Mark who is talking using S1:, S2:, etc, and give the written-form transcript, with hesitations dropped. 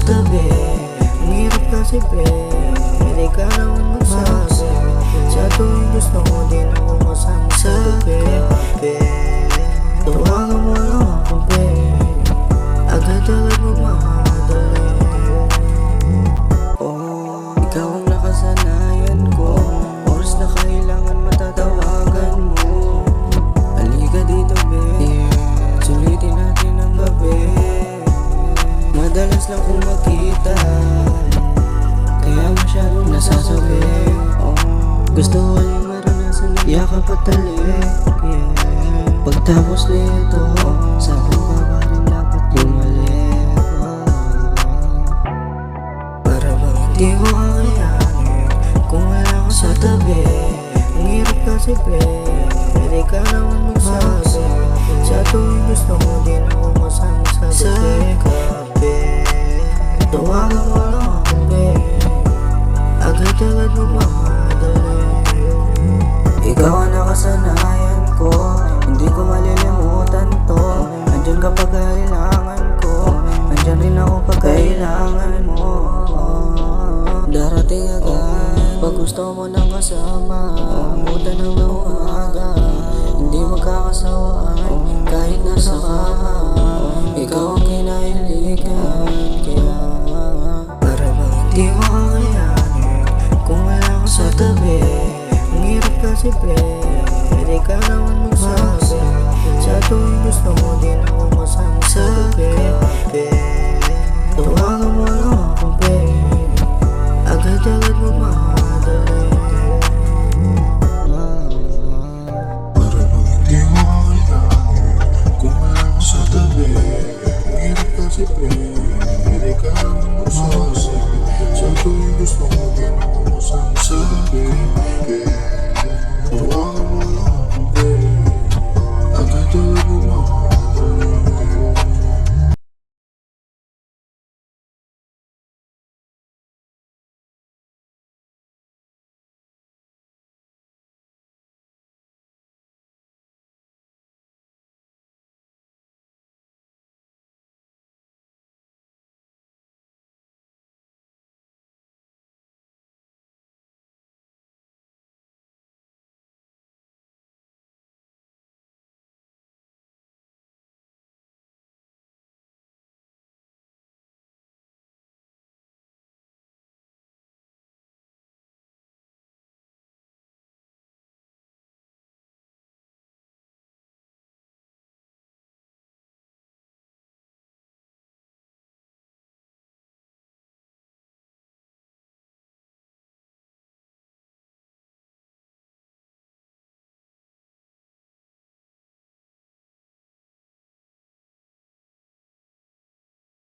S1: tabi. Ang hirap kasi pre, hindi ka naman magsabi. Sa tuwing gusto mo din ako kasama sa gabi. Tawagan mo lang ako pre, agad-agad magmamadali. Oh, ikaw ang nakasanayan ko, oras na kailangan matatawagan mo. Halika dito babe, sulitin natin ang gabi. Madalas lang kung makita, kaya masyadong nasasabi. Gusto ko yung maranasan na yakap at talik, yeah. Pagtapos nito, sabi ko pa rin dapat bumalik. Para bang hindi ko kakayanin kung wala ka sa tabi. Ang hirap kasi pre, hindi ka naman magsabi. Sa tuwing gusto mo din ako kasama sa gabi. Tawagan mo lang ako babe, agad-agad magmamadali. Ikaw ang nakasanayan ko, hindi ko malilimutan to. Andyan ka pag kailangan ko, andyan rin ako pag kailangan mo. Darating agad pag gusto mo nang kasama. Abutan ng umaga, hindi magkakasawaan kahit nasa kama. Ikaw ang kinahiligan, kaya para bang hindi ko kakayanin kung wala ka sa tabi. Ang hirap kasi pre, hindi ka naman magsabi. Sa tuwing gusto mo din ako kasama sa gabi. Tawagan mo lang ako babe, agad-agad magmamadali.
S2: Para bang hindi mo kakayanin kung wala ka sa tabi. Ang hirap kasi pre, hindi ka naman magsasabi. Sa tuwing gusto mo din ako kasama